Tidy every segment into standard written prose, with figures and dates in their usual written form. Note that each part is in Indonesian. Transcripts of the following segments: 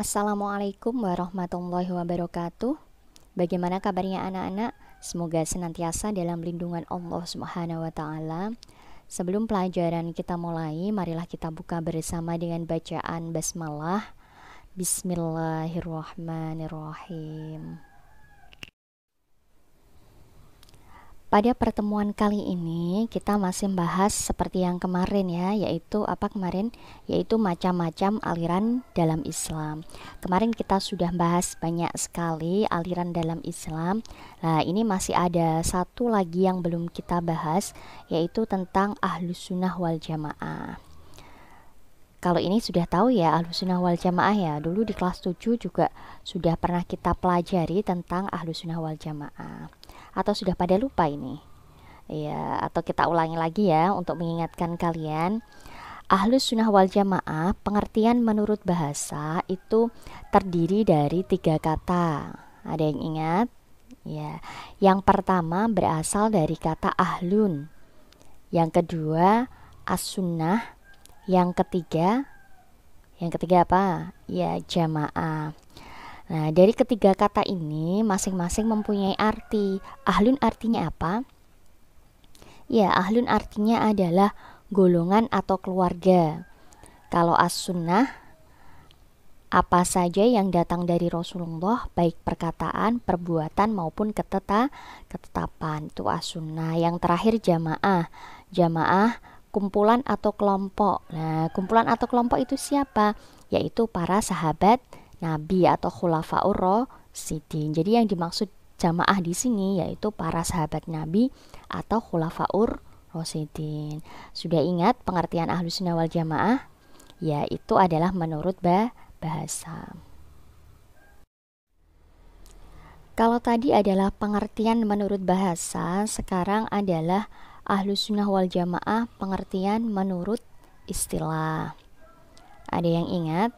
Assalamualaikum warahmatullahi wabarakatuh. Bagaimana kabarnya anak-anak? Semoga senantiasa dalam lindungan Allah Subhanahu wa taala. Sebelum pelajaran kita mulai, marilah kita buka bersama dengan bacaan basmalah. Bismillahirrahmanirrahim. Pada pertemuan kali ini kita masih bahas seperti yang kemarin ya, yaitu apa kemarin? Yaitu macam-macam aliran dalam Islam. Kemarin kita sudah bahas banyak sekali aliran dalam Islam. Nah, ini masih ada satu lagi yang belum kita bahas, yaitu tentang Ahlus Sunnah wal Jamaah. Kalau ini sudah tahu ya Ahlus Sunnah wal Jamaah ya. Dulu di kelas 7 juga sudah pernah kita pelajari tentang Ahlus Sunnah wal Jamaah. Atau sudah pada lupa ini? Ya, atau kita ulangi lagi ya untuk mengingatkan kalian. Ahlus Sunnah wal Jamaah pengertian menurut bahasa itu terdiri dari 3 kata. Ada yang ingat? Ya. Yang pertama berasal dari kata ahlun. Yang kedua as-sunnah. Yang ketiga apa? Ya, jamaah. Nah, dari ketiga kata ini masing-masing mempunyai arti. Ahlun artinya apa? Ya, ahlun artinya adalah golongan atau keluarga. Kalau as-sunnah, apa saja yang datang dari Rasulullah, baik perkataan, perbuatan maupun ketetapan. Itu as-sunnah. Yang terakhir jamaah. Jamaah kumpulan atau kelompok. Nah, kumpulan atau kelompok itu siapa? Yaitu para sahabat Nabi atau khulafaur rasyidin. Jadi yang dimaksud jamaah di sini yaitu para sahabat Nabi atau khulafaur rasyidin. Sudah ingat pengertian Ahlus Sunnah wal Jamaah? Ya, itu adalah menurut bahasa. Kalau tadi adalah pengertian menurut bahasa, sekarang adalah Ahlus Sunnah wal Jamaah pengertian menurut istilah. Ada yang ingat?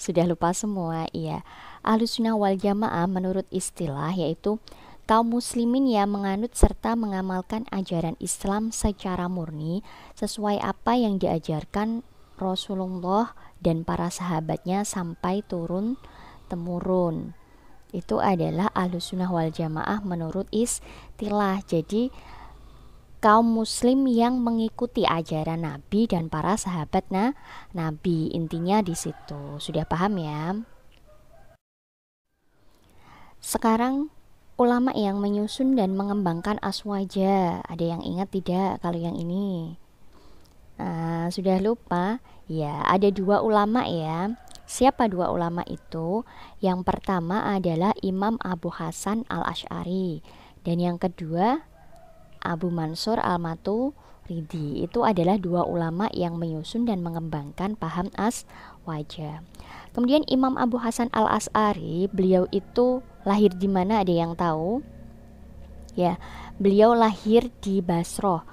Sudah lupa semua, iya. Ahlus Sunnah wal Jamaah menurut istilah yaitu kaum muslimin yang menganut serta mengamalkan ajaran Islam secara murni sesuai apa yang diajarkan Rasulullah dan para sahabatnya sampai turun temurun. Itu adalah Ahlus Sunnah wal Jamaah menurut istilah. Jadi kaum muslim yang mengikuti ajaran Nabi dan para sahabat Nabi, intinya di situ. Sudah paham ya? Sekarang ulama yang menyusun dan mengembangkan aswaja, ada yang ingat tidak kalau yang ini? Sudah lupa? Ya, ada 2 ulama ya. Siapa 2 ulama itu? Yang pertama adalah Imam Abu Hasan al-Asy'ari dan yang kedua Abu Mansur al-Maturidi. Itu adalah 2 ulama yang menyusun dan mengembangkan paham aswaja. Kemudian Imam Abu Hasan al-Asy'ari, beliau itu lahir di mana, ada yang tahu? Ya, beliau lahir di Basrah.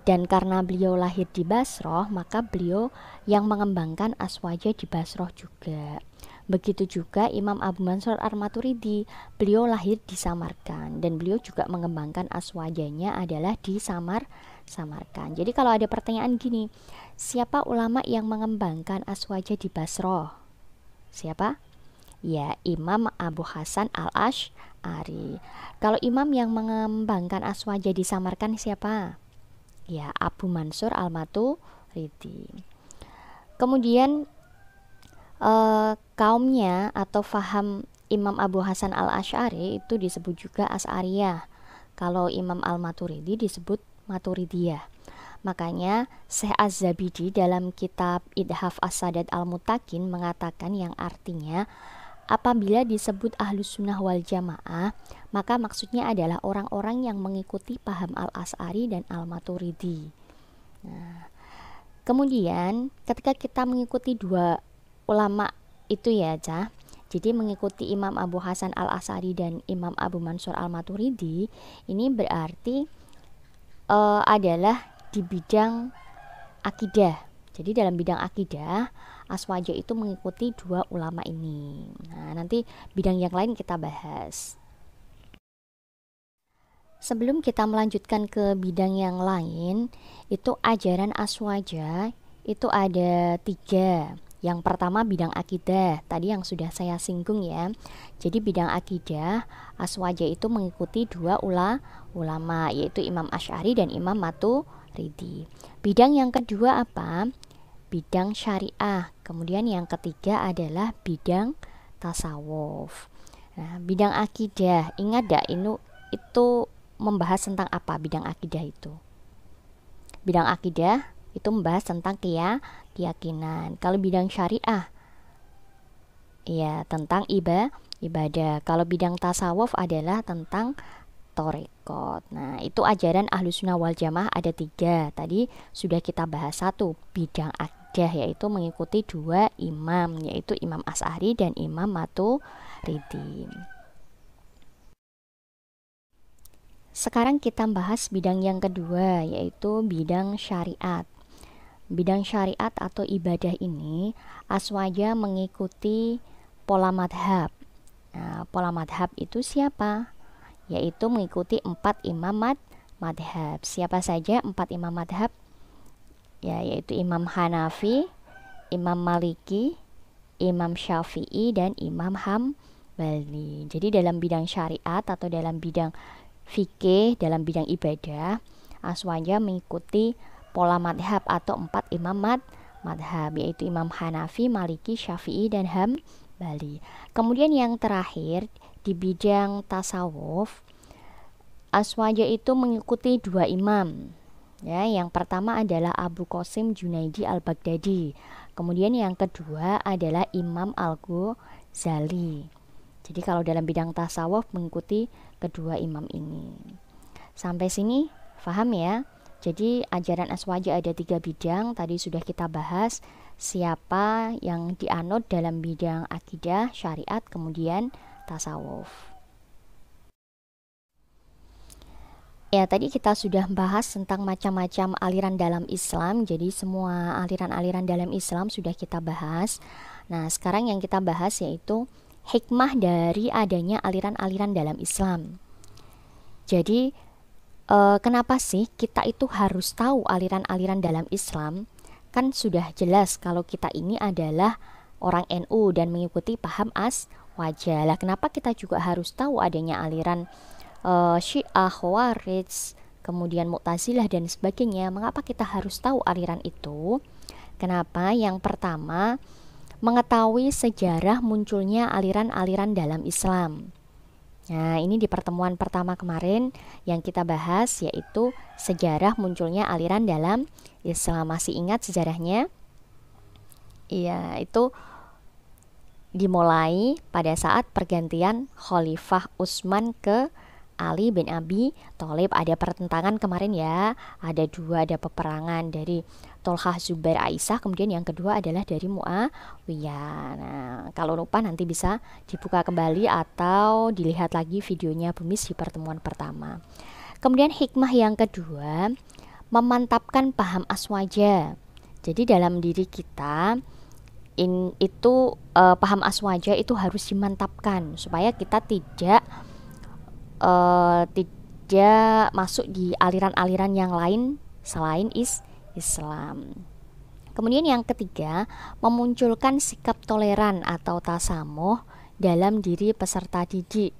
Dan karena beliau lahir di Basrah, maka beliau yang mengembangkan aswaja di Basrah juga. Begitu juga Imam Abu Mansur al-Maturidi, beliau lahir di Samarkand dan beliau juga mengembangkan aswajanya adalah di Samarkand. Jadi kalau ada pertanyaan gini, siapa ulama yang mengembangkan aswaja di Basrah? Siapa? Ya, Imam Abu Hasan al-Asy'ari. Kalau imam yang mengembangkan aswaja di Samarkand siapa? Ya, Abu Mansur al-Maturidi. Kemudian kaumnya atau faham Imam Abu Hasan al-Asy'ari itu disebut juga Asy'ariyah. Kalau Imam al-Maturidi disebut Maturidiyah. Makanya Syekh Az-Zabidi dalam kitab Idhaf As-Sadat Al-Mutakin mengatakan yang artinya apabila disebut Ahlus Sunnah wal Jamaah, maka maksudnya adalah orang-orang yang mengikuti paham Al-Asy'ari dan Al-Maturidi. Nah, kemudian ketika kita mengikuti 2 ulama itu ya, jadi mengikuti Imam Abu Hasan al-Asy'ari dan Imam Abu Mansur al-Maturidi, ini berarti adalah di bidang akidah. Jadi dalam bidang akidah, aswaja itu mengikuti 2 ulama ini. Nah, nanti bidang yang lain kita bahas. Sebelum kita melanjutkan ke bidang yang lain, itu ajaran aswaja itu ada 3. Yang pertama bidang akidah, tadi yang sudah saya singgung ya. Jadi bidang akidah, Aswaja itu mengikuti dua ulama, yaitu Imam Asy'ari dan Imam Maturidi. Bidang yang kedua apa? Bidang syariah. Kemudian yang ketiga adalah bidang tasawuf. Nah, bidang akidah, ingat gak itu membahas tentang apa bidang akidah itu? Bidang akidah itu membahas tentang keyakinan. Kalau bidang syariah, ya tentang ibadah. Kalau bidang tasawuf adalah tentang torekot. Nah, itu ajaran Ahlussunnah wal Jamaah ada 3. Tadi sudah kita bahas 1, bidang akidah, yaitu mengikuti 2 imam, yaitu Imam Asy'ari dan Imam Maturidi. Sekarang kita bahas bidang yang kedua, yaitu bidang syariat. Bidang syariat atau ibadah ini Aswaja mengikuti pola madhab. Nah, pola madhab itu siapa? Yaitu mengikuti 4 imam madhab. Siapa saja 4 imam madhab? Ya, yaitu Imam Hanafi, Imam Maliki, Imam Syafi'i, dan Imam Hambali. Jadi dalam bidang syariat atau dalam bidang fikih, dalam bidang ibadah, Aswaja mengikuti pola madhab atau 4 imam madhab, yaitu Imam Hanafi, Maliki, Syafi'i, dan Hambali. Kemudian yang terakhir di bidang tasawuf, Aswaja itu mengikuti 2 imam. Ya, yang pertama adalah Abu Qasim Junaidi al-Baghdadi. Kemudian yang kedua adalah Imam Al-Ghazali. Jadi kalau dalam bidang tasawuf mengikuti kedua imam ini. Sampai sini paham ya? Jadi ajaran Aswaja ada 3 bidang, tadi sudah kita bahas siapa yang dianut dalam bidang akidah, syariat, kemudian tasawuf. Ya, tadi kita sudah bahas tentang macam-macam aliran dalam Islam, jadi semua aliran-aliran dalam Islam sudah kita bahas. Nah, sekarang yang kita bahas yaitu hikmah dari adanya aliran-aliran dalam Islam. Jadi kenapa sih kita itu harus tahu aliran-aliran dalam Islam? Kan sudah jelas kalau kita ini adalah orang NU dan mengikuti paham Aswaja. Lah, kenapa kita juga harus tahu adanya aliran Syiah, Khawarij, kemudian Mu'tazilah dan sebagainya? Mengapa kita harus tahu aliran itu? Kenapa? Yang pertama, mengetahui sejarah munculnya aliran-aliran dalam Islam. Nah, ini di pertemuan pertama kemarin yang kita bahas yaitu sejarah munculnya aliran dalam Islam. Masih ingat sejarahnya? Iya, itu dimulai pada saat pergantian Khalifah Utsman ke Ali bin Abi Thalib. Ada pertentangan kemarin ya, ada 2, ada peperangan dari Tolhah, Zubair, Aisyah, kemudian yang kedua adalah dari Muawiyah. Nah, kalau lupa nanti bisa dibuka kembali atau dilihat lagi videonya Bumis di pertemuan pertama. Kemudian hikmah yang kedua, memantapkan paham Aswaja. Jadi dalam diri kita paham Aswaja itu harus dimantapkan supaya kita tidak masuk di aliran-aliran yang lain selain Islam. Kemudian yang ketiga, memunculkan sikap toleran atau tasamuh dalam diri peserta didik.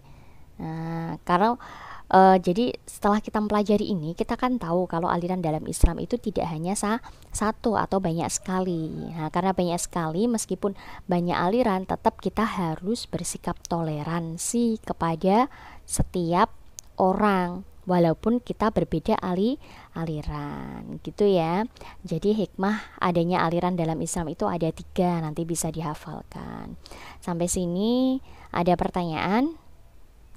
Nah, jadi setelah kita mempelajari ini, kita kan tahu kalau aliran dalam Islam itu tidak hanya satu atau banyak sekali. Nah, karena banyak sekali, meskipun banyak aliran, tetap kita harus bersikap toleransi kepada setiap orang, walaupun kita berbeda aliran, gitu ya. Jadi hikmah adanya aliran dalam Islam itu ada 3, nanti bisa dihafalkan. Sampai sini ada pertanyaan?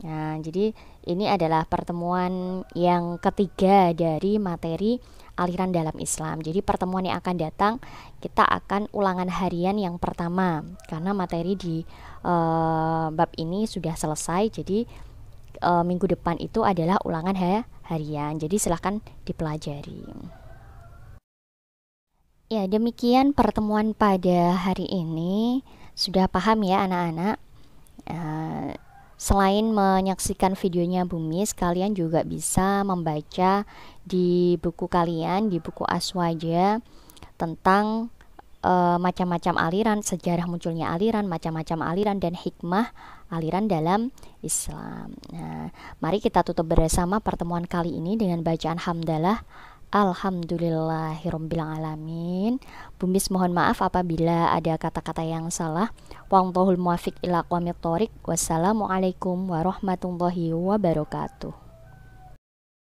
Nah, jadi ini adalah pertemuan yang ketiga dari materi aliran dalam Islam. Jadi pertemuan yang akan datang kita akan ulangan harian yang pertama, karena materi di bab ini sudah selesai. Jadi minggu depan itu adalah ulangan harian. Jadi silahkan dipelajari. Ya, demikian pertemuan pada hari ini. Sudah paham ya anak-anak? Selain menyaksikan videonya Bumis, kalian juga bisa membaca di buku kalian, di buku Aswaja, tentang macam-macam aliran, sejarah munculnya aliran, macam-macam aliran, dan hikmah aliran dalam Islam. Nah, mari kita tutup bersama pertemuan kali ini dengan bacaan hamdalah. Alhamdulillahirrabbilalamin. Bumis mohon maaf apabila ada kata-kata yang salah. Wallahul muwaffiq ila aqwamit thoriq. Wassalamualaikum warahmatullahi wabarakatuh.